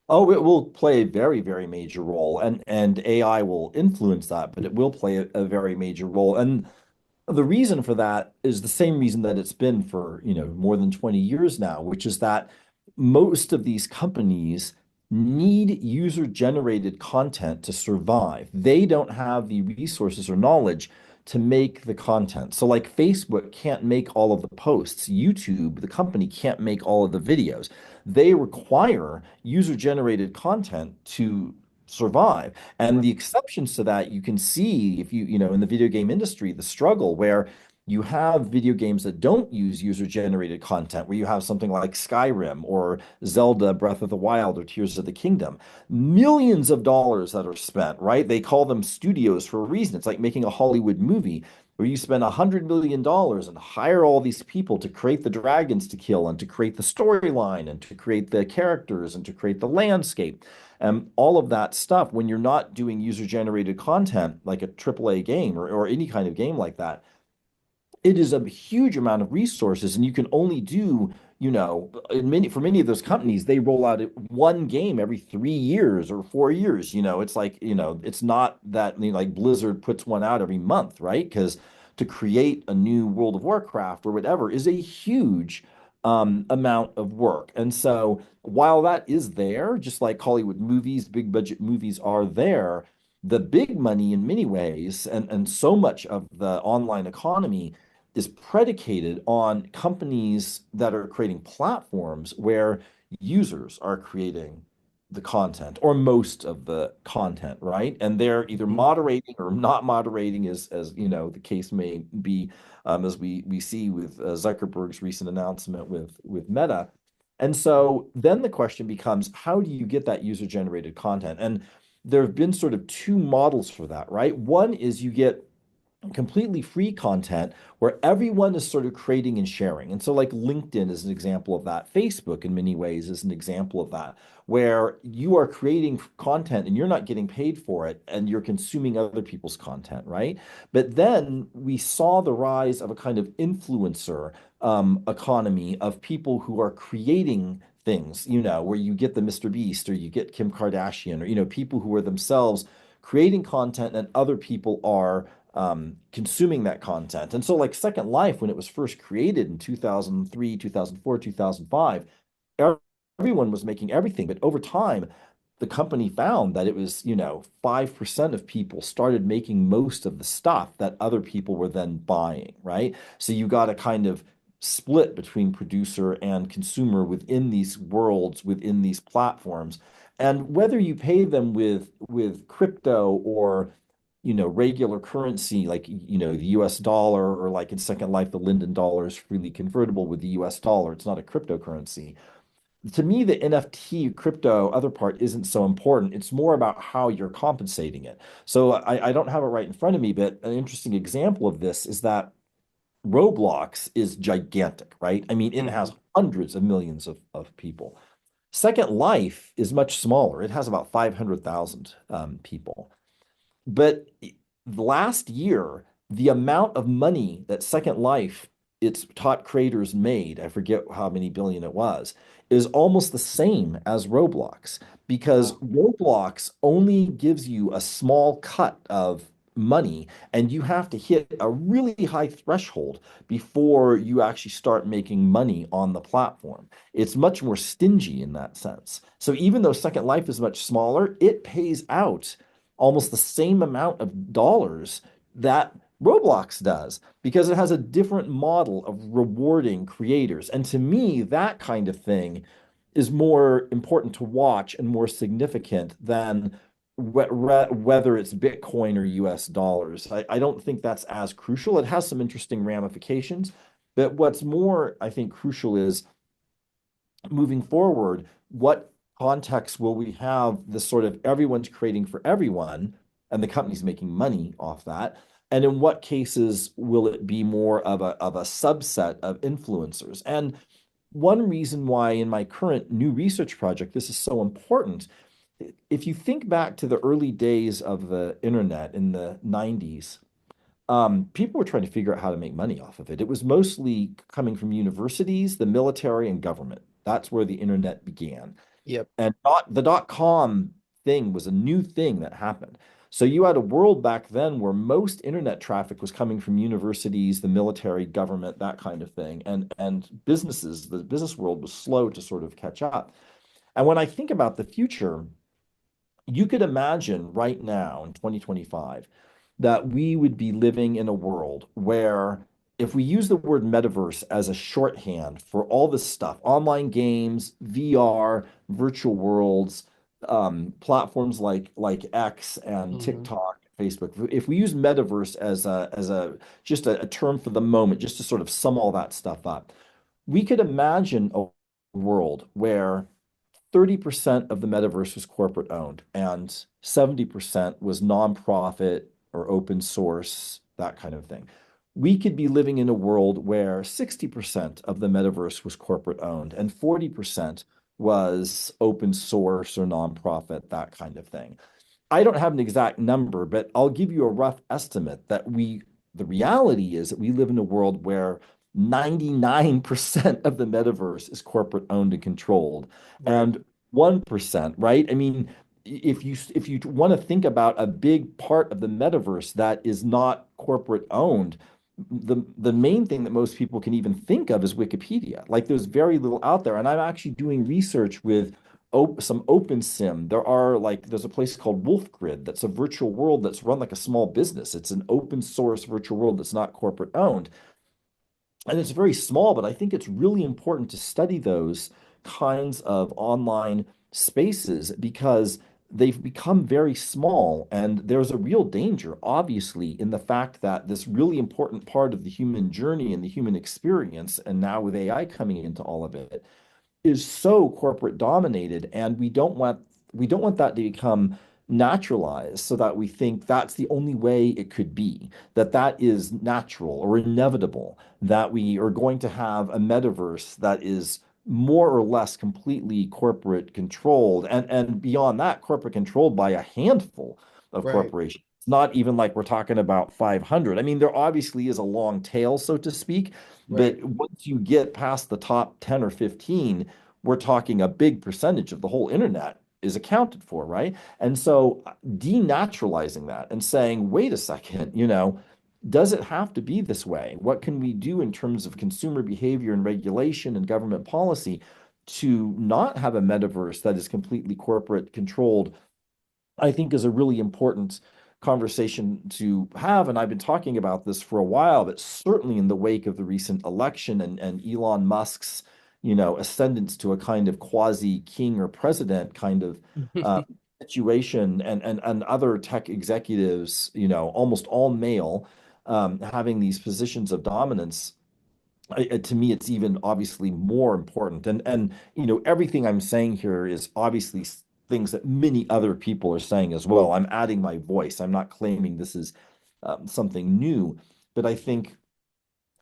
[SPEAKER 2] Oh, it will play a very, very major role, and AI will influence that, but it will play a very major role. And the reason for that is the same reason that it's been for, more than 20 years now, which is that most of these companies need user-generated content to survive. They don't have the resources or knowledge to make the content. So like Facebook can't make all of the posts. YouTube, the company, can't make all of the videos. They require user-generated content to survive. And the exceptions to that, you can see if in the video game industry, the struggle where you have video games that don't use user-generated content, where you have something like Skyrim or Zelda Breath of the Wild or Tears of the Kingdom. Millions of dollars that are spent, right? They call them studios for a reason. It's like making a Hollywood movie where you spend $100 million and hire all these people to create the dragons to kill and to create the storyline and to create the characters and to create the landscape. All of that stuff, when you're not doing user-generated content like a AAA game or any kind of game like that, it is a huge amount of resources, and you can only do, for many of those companies, they roll out one game every 3 years or 4 years. It's like, it's not that, like Blizzard puts one out every month, right? Because to create a new World of Warcraft or whatever is a huge amount of work. And so while that is there, just like Hollywood movies, big budget movies are there, the big money in many ways, and so much of the online economy is predicated on companies that are creating platforms where users are creating the content or most of the content, right? And they're either
[SPEAKER 1] Mhm.
[SPEAKER 2] moderating or not moderating, as the case may be, as we see with Zuckerberg's recent announcement with Meta. And so then the question becomes, how do you get that user-generated content? And there have been sort of two models for that, right? One is you get completely free content where everyone is sort of creating and sharing. And so, like LinkedIn is an example of that. Facebook, in many ways, is an example of that, where you are creating content and you're not getting paid for it and you're consuming other people's content, right? But then we saw the rise of a kind of influencer economy of people who are creating things, where you get the Mr. Beast or you get Kim Kardashian or, people who are themselves creating content and other people are consuming that content. And so, like Second Life, when it was first created in 2003, 2004, 2005, everyone was making everything. But over time, the company found that it was, 5% of people started making most of the stuff that other people were then buying, right? So you got a kind of split between producer and consumer within these worlds, within these platforms. And whether you pay them with crypto or regular currency, like, the US dollar, or like in Second Life, the Linden dollar is freely convertible with the US dollar. It's not a cryptocurrency. To me, the NFT crypto other part isn't so important. It's more about how you're compensating it. So I don't have it right in front of me, but an interesting example of this is that Roblox is gigantic, right? I mean, it has
[SPEAKER 1] Mhm.
[SPEAKER 2] hundreds of millions of people. Second Life is much smaller. It has about 500,000 people. But last year, the amount of money that Second Life, its top creators made, I forget how many billion it was, is almost the same as Roblox because
[SPEAKER 1] Wow.
[SPEAKER 2] Roblox only gives you a small cut of money and you have to hit a really high threshold before you actually start making money on the platform. It's much more stingy in that sense. So even though Second Life is much smaller, it pays out almost the same amount of dollars that Roblox does because it has a different model of rewarding creators. And to me, that kind of thing is more important to watch and more significant than whether it's Bitcoin or US dollars. I don't think that's as crucial. It has some interesting ramifications, but what's more, I think, crucial is moving forward, what context will we have this sort of everyone's creating for everyone and the company's making money off that? And in what cases will it be more of a subset of influencers? And one reason why in my current new research project this is so important, if you think back to the early days of the internet in the 90s, people were trying to figure out how to make money off of it. It was mostly coming from universities, the military, and government. That's where the internet began.
[SPEAKER 1] Yep.
[SPEAKER 2] And the .com thing was a new thing that happened. So you had a world back then where most internet traffic was coming from universities, the military, government, that kind of thing. And businesses, the business world was slow to sort of catch up. And when I think about the future, you could imagine right now in 2025 that we would be living in a world where if we use the word metaverse as a shorthand for all this stuff, online games, VR, virtual worlds, platforms like X and
[SPEAKER 1] Hmm.
[SPEAKER 2] TikTok, Facebook, if we use metaverse as a just a term for the moment, just to sort of sum all that stuff up, we could imagine a world where 30% of the metaverse was corporate owned and 70% was nonprofit or open source, that kind of thing. We could be living in a world where 60% of the metaverse was corporate owned and 40% was open source or nonprofit, that kind of thing. I don't have an exact number, but I'll give you a rough estimate that the reality is that we live in a world where 99% of the metaverse is corporate owned and controlled,
[SPEAKER 1] Right.
[SPEAKER 2] and 1%, right? I mean, if you want to think about a big part of the metaverse that is not corporate owned, the main thing that most people can even think of is Wikipedia. Like there's very little out there. And I'm actually doing research with some open sim. There's a place called WolfGrid that's a virtual world that's run like a small business. It's an open source virtual world that's not corporate owned. And it's very small, but I think it's really important to study those kinds of online spaces because they've become very small. And there's a real danger, obviously, in the fact that this really important part of the human journey and the human experience, and now with AI coming into all of it, is so corporate dominated, and we don't want that to become naturalized so that we think that's the only way it could be, that is natural or inevitable, that we are going to have a metaverse that is more or less completely corporate controlled, and beyond that, corporate controlled by a handful of
[SPEAKER 1] Right.
[SPEAKER 2] corporations. It's not even like we're talking about 500. I mean, there obviously is a long tail, so to speak,
[SPEAKER 1] Right.
[SPEAKER 2] but once you get past the top 10 or 15, we're talking a big percentage of the whole internet is accounted for, right? And so denaturalizing that and saying, wait a second, does it have to be this way? What can we do in terms of consumer behavior and regulation and government policy to not have a metaverse that is completely corporate controlled? I think is a really important conversation to have. And I've been talking about this for a while, but certainly in the wake of the recent election and Elon Musk's, ascendance to a kind of quasi king or president kind of uh, situation, and other tech executives, almost all male, having these positions of dominance. To me, it's even obviously more important. And everything I'm saying here is obviously things that many other people are saying as well. I'm adding my voice. I'm not claiming this is something new, but I think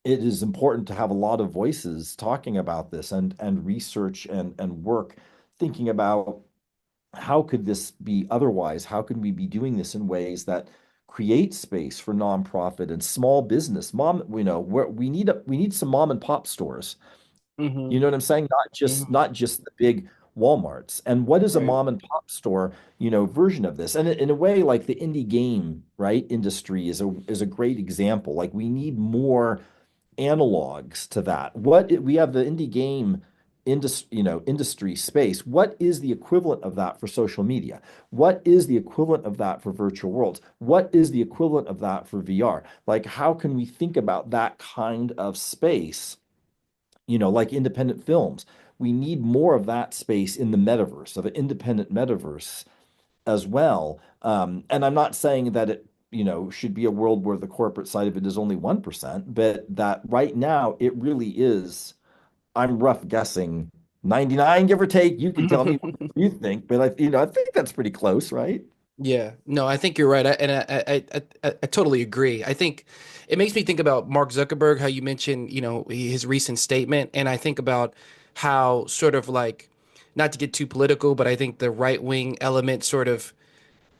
[SPEAKER 2] it is important to have a lot of voices talking about this and research and work thinking about how could this be otherwise? How can we be doing this in ways that create space for nonprofit and small business? Where we need some mom and pop stores.
[SPEAKER 1] Hmm.
[SPEAKER 2] You know what I'm saying? Not just
[SPEAKER 1] Hmm.
[SPEAKER 2] not just the big Walmarts. And what is a
[SPEAKER 1] Right.
[SPEAKER 2] mom and pop store, version of this? And in a way, like the indie game, right, industry is a great example. Like we need more analogs to that. We have the indie game industry space. What is the equivalent of that for social media? What is the equivalent of that for virtual worlds? What is the equivalent of that for VR? Like, how can we think about that kind of space? Like independent films. We need more of that space in the metaverse, of an independent metaverse as well. And I'm not saying that it, should be a world where the corporate side of it is only 1%, but that right now it really is, I'm rough guessing 99, give or take. You can tell me what you think, but I think that's pretty close, right?
[SPEAKER 1] Yeah, no, I think you're right. I totally agree. I think it makes me think about Mark Zuckerberg, how you mentioned, his recent statement, and I think about how sort of like, not to get too political, but I think the right wing element sort of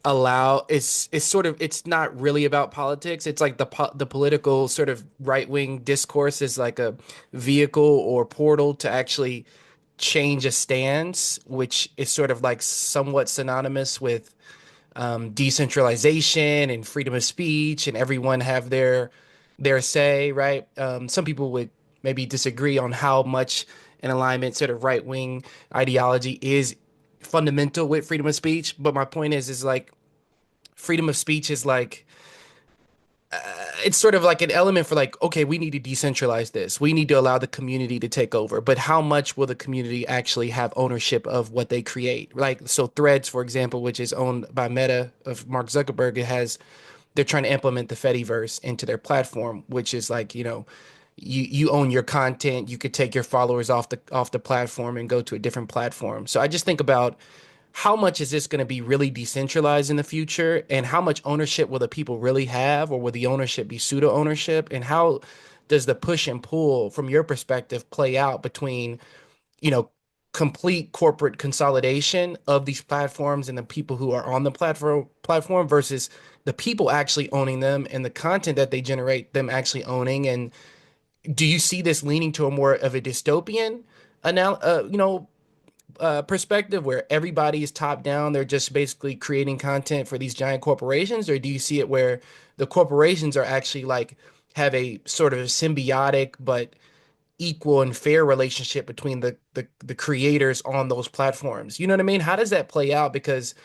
[SPEAKER 1] it's sort of it's not really about politics. It's like the political sort of right wing discourse is like a vehicle or portal to actually change a stance, which is sort of like somewhat synonymous with decentralization and freedom of speech and everyone have their say, right? Some people would maybe disagree on how much an alignment sort of right wing ideology is fundamental with freedom of speech, but my point is like freedom of speech is like it's sort of like an element for like, okay, we need to decentralize this. We need to allow the community to take over. But how much will the community actually have ownership of what they create? Like, so Threads, for example, which is owned by Meta of Mark Zuckerberg, they're trying to implement the Fediverse into their platform, which is like, you own your content. You could take your followers off the platform and go to a different platform. So I just think about how much is this going to be really decentralized in the future, and how much ownership will the people really have, or will the ownership be pseudo ownership, and how does the push and pull from your perspective play out between you know complete corporate consolidation of these platforms and the people who are on the platform versus the people actually owning them and the content that they generate them actually owning? And do you see this leaning to a more of a dystopian perspective where everybody is top down, they're just basically creating content for these giant corporations? Or do you see it where the corporations are actually like have a sort of symbiotic but equal and fair relationship between the creators on those platforms? You know what I mean? How does that play out? Because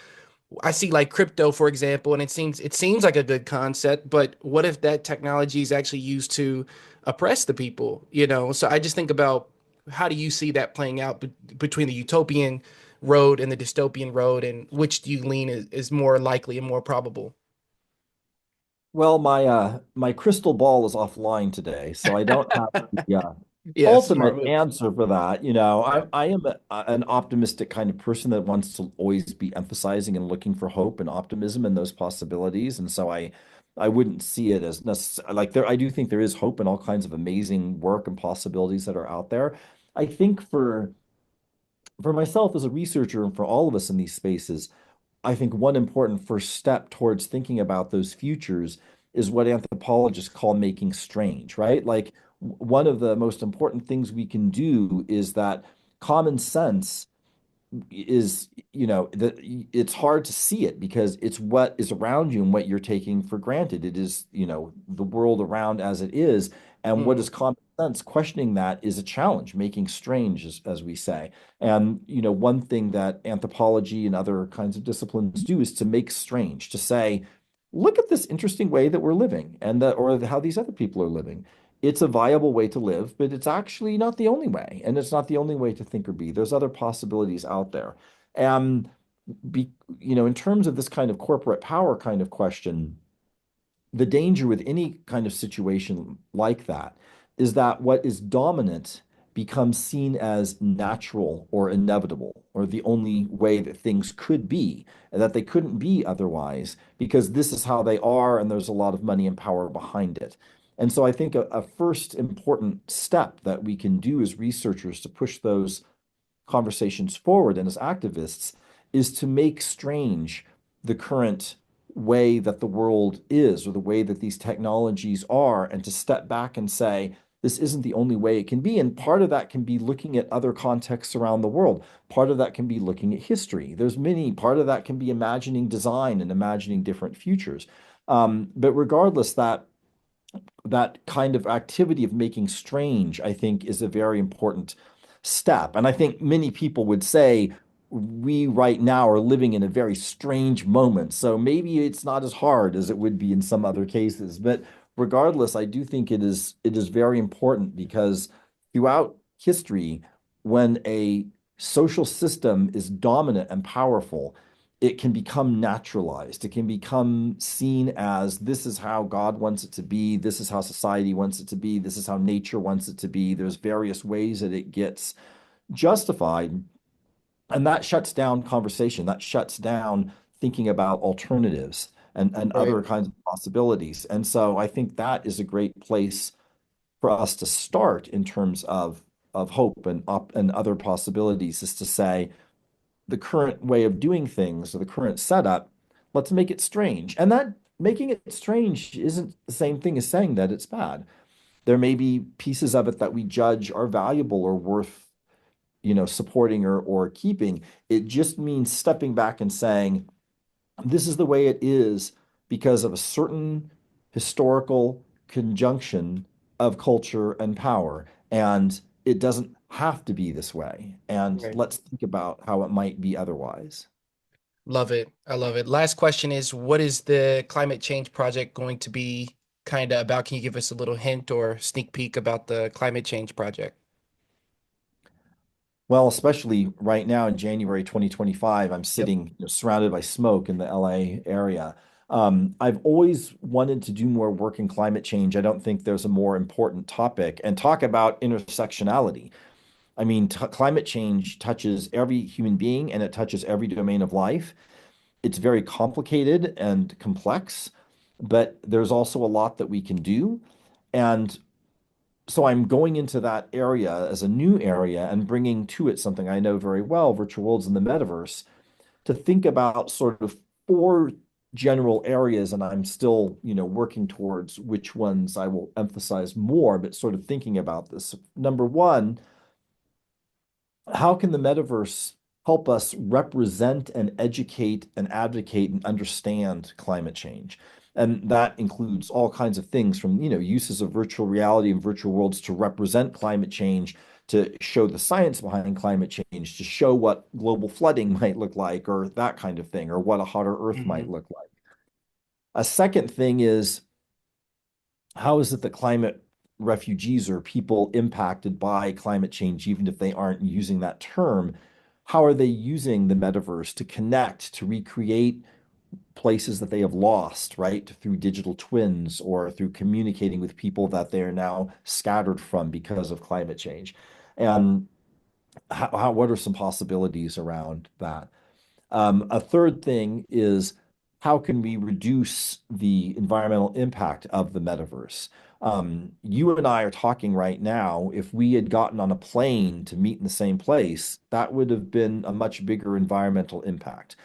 [SPEAKER 1] I see like crypto, for example, and it seems like a good concept, but what if that technology is actually used to oppress the people? So I just think about how do you see that playing out between the utopian road and the dystopian road, and which do you lean is more likely and more probable?
[SPEAKER 2] Well, my crystal ball is offline today, so I don't have the
[SPEAKER 1] Yeah, smart
[SPEAKER 2] ultimate
[SPEAKER 1] move.
[SPEAKER 2] answer for that. I am an optimistic kind of person that wants to always be emphasizing and looking for hope and optimism and those possibilities. And so I wouldn't see it as necessary. Like there, I do think there is hope and all kinds of amazing work and possibilities that are out there. I think for myself as a researcher and for all of us in these spaces, I think one important first step towards thinking about those futures is what anthropologists call making strange, right? Like one of the most important things we can do is that common sense is, that it's hard to see it because it's what is around you and what you're taking for granted. It is, the world around as it is. And what
[SPEAKER 1] Mm,
[SPEAKER 2] is common sense? Questioning that is a challenge, making strange, as we say. And, one thing that anthropology and other kinds of disciplines do is to make strange, to say, look at this interesting way that we're living and that, or how these other people are living. It's a viable way to live, but it's actually not the only way. And it's not the only way to think or be. There's other possibilities out there. And be, in terms of this kind of corporate power kind of question, the danger with any kind of situation like that is that what is dominant becomes seen as natural or inevitable or the only way that things could be, and that they couldn't be otherwise because this is how they are and there's a lot of money and power behind it. And so I think a first important step that we can do as researchers to push those conversations forward and as activists is to make strange the current way that the world is or the way that these technologies are, and to step back and say, this isn't the only way it can be. And part of that can be looking at other contexts around the world. Part of that can be looking at history. Part of that can be imagining design and imagining different futures. But regardless, that kind of activity of making strange, I think, is a very important step. And I think many people would say we right now are living in a very strange moment. So maybe it's not as hard as it would be in some other cases. But regardless, I do think it is very important because throughout history, when a social system is dominant and powerful, it can become naturalized. It can become seen as this is how God wants it to be. This is how society wants it to be. This is how nature wants it to be. There's various ways that it gets justified. And that shuts down conversation. That shuts down thinking about alternatives and
[SPEAKER 1] Right.
[SPEAKER 2] other kinds of possibilities. And so I think that is a great place for us to start in terms of hope and other possibilities, is to say the current way of doing things or the current setup, let's make it strange. And that making it strange isn't the same thing as saying that it's bad. There may be pieces of it that we judge are valuable or worth, supporting or keeping. It just means stepping back and saying, this is the way it is because of a certain historical conjunction of culture and power. And it doesn't have to be this way. And
[SPEAKER 1] Right.
[SPEAKER 2] let's think about how it might be otherwise.
[SPEAKER 1] Love it. I love it. Last question is, what is the climate change project going to be kind of about? Can you give us a little hint or sneak peek about the climate change project?
[SPEAKER 2] Well, especially right now in January 2025, I'm
[SPEAKER 1] Yep.
[SPEAKER 2] sitting, surrounded by smoke in the LA area. I've always wanted to do more work in climate change. I don't think there's a more important topic, and talk about intersectionality. I mean, t climate change touches every human being and it touches every domain of life. It's very complicated and complex, but there's also a lot that we can do. And so I'm going into that area as a new area and bringing to it something I know very well, virtual worlds and the metaverse, to think about sort of four general areas. And I'm still, working towards which ones I will emphasize more, but sort of thinking about this. Number one, how can the metaverse help us represent and educate and advocate and understand climate change? And that includes all kinds of things from, uses of virtual reality and virtual worlds to represent climate change, to show the science behind climate change, to show what global flooding might look like, or that kind of thing, or what a hotter Earth might
[SPEAKER 1] Hmm.
[SPEAKER 2] look like. A second thing is, how is it that climate refugees or people impacted by climate change, even if they aren't using that term, how are they using the metaverse to connect, to recreate places that they have lost, right? Through digital twins or through communicating with people that they are now scattered from because of climate change. And what are some possibilities around that? A third thing is, how can we reduce the environmental impact of the metaverse? You and I are talking right now. If we had gotten on a plane to meet in the same place, that would have been a much bigger environmental impact.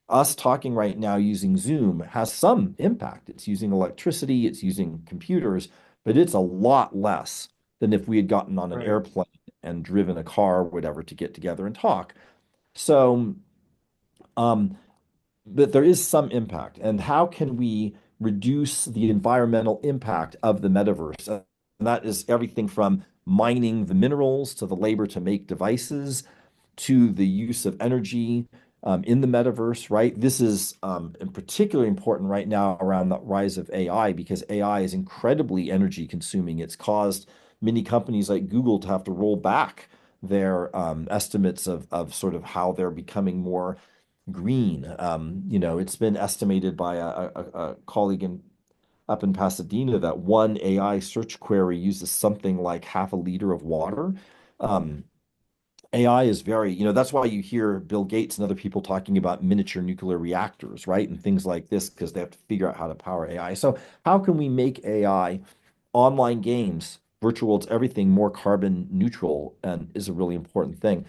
[SPEAKER 2] Us talking right now using Zoom has some impact. It's using electricity, it's using computers, but it's a lot less than if we had gotten on an
[SPEAKER 1] Right.
[SPEAKER 2] airplane and driven a car or whatever to get together and talk. So, um, but there is some impact. And how can we reduce the environmental impact of the metaverse? And that is everything from mining the minerals to the labor to make devices to the use of energy in the metaverse, right? This is particularly important right now around the rise of AI, because AI is incredibly energy consuming. It's caused many companies like Google to have to roll back their estimates of sort of how they're becoming more green. It's been estimated by a colleague up in Pasadena that one AI search query uses something like half a liter of water. Um, AI is very, that's why you hear Bill Gates and other people talking about miniature nuclear reactors, right? And things like this, because they have to figure out how to power AI. So, how can we make AI, online games, virtual worlds, everything more carbon neutral, and is a really important thing.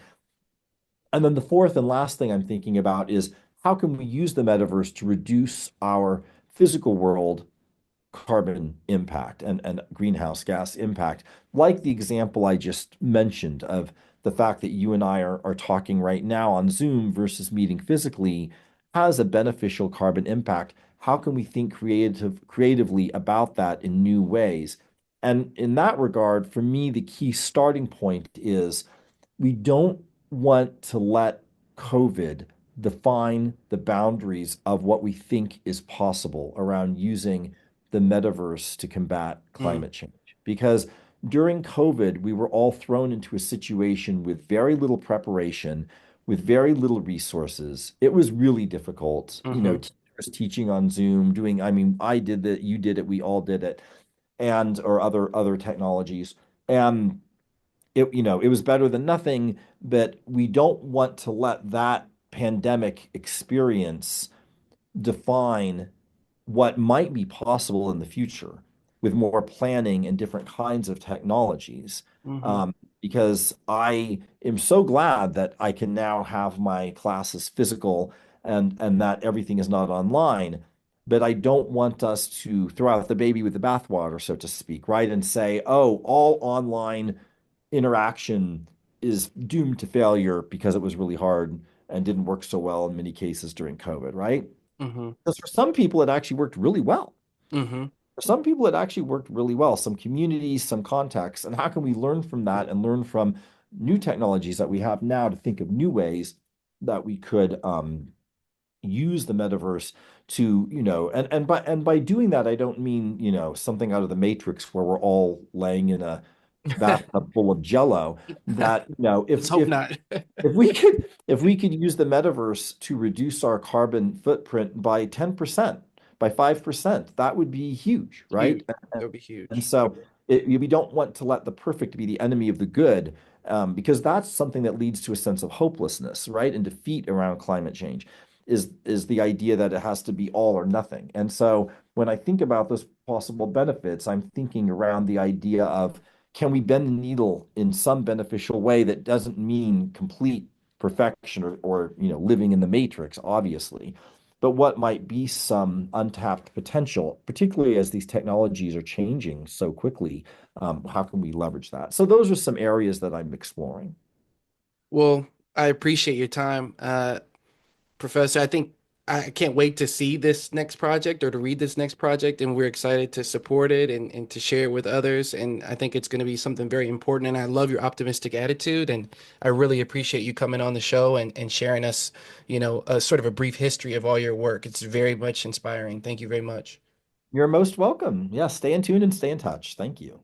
[SPEAKER 2] And then the fourth and last thing I'm thinking about is, how can we use the metaverse to reduce our physical world carbon impact and greenhouse gas impact, like the example I just mentioned of the fact that you and I are talking right now on Zoom versus meeting physically has a beneficial carbon impact. How can we think creatively about that in new ways? And in that regard, for me, the key starting point is, we don't want to let COVID define the boundaries of what we think is possible around using the metaverse to combat
[SPEAKER 1] Mm.
[SPEAKER 2] climate change. Because during COVID, we were all thrown into a situation with very little preparation, with very little resources. It was really difficult,
[SPEAKER 1] Hmm.
[SPEAKER 2] teachers teaching on Zoom, I mean, I did that, you did it, we all did it, and or other technologies. And it was better than nothing, but we don't want to let that pandemic experience define what might be possible in the future with more planning and different kinds of technologies.
[SPEAKER 1] Mm-hmm.
[SPEAKER 2] Um, because I am so glad that I can now have my classes physical and that everything is not online. But I don't want us to throw out the baby with the bathwater, so to speak, right? And say, oh, all online interaction is doomed to failure because it was really hard and didn't work so well in many cases during COVID, right?
[SPEAKER 1] Mm-hmm.
[SPEAKER 2] Because for some people, it actually worked really well.
[SPEAKER 1] Mm-hmm.
[SPEAKER 2] For some people, it actually worked really well. Some communities, some contexts. And how can we learn from that and learn from new technologies that we have now to think of new ways that we could use the metaverse to, and by doing that, I don't mean, something out of the Matrix where we're all laying in a bathtub full of jello. That,
[SPEAKER 1] Let's hope not.
[SPEAKER 2] if we could use the metaverse to reduce our carbon footprint by 10%, by 5%, that would be huge,
[SPEAKER 1] Huge.
[SPEAKER 2] right?
[SPEAKER 1] That would be
[SPEAKER 2] And
[SPEAKER 1] huge.
[SPEAKER 2] so we don't want to let the perfect be the enemy of the good, because that's something that leads to a sense of hopelessness, right? And defeat around climate change is the idea that it has to be all or nothing. And so when I think about those possible benefits, I'm thinking around the idea of, can we bend the needle in some beneficial way that doesn't mean complete perfection or living in the matrix, obviously, but what might be some untapped potential, particularly as these technologies are changing so quickly. How can we leverage that? So those are some areas that I'm exploring.
[SPEAKER 1] Well, I appreciate your time, Professor. I think I can't wait to see this next project or to read this next project, and we're excited to support it and to share it with others. And I think it's going to be something very important. And I love your optimistic attitude, and I really appreciate you coming on the show and sharing us, a sort of a brief history of all your work. It's very much inspiring. Thank you very much.
[SPEAKER 2] You're most welcome. Yeah, stay in tune and stay in touch. Thank you.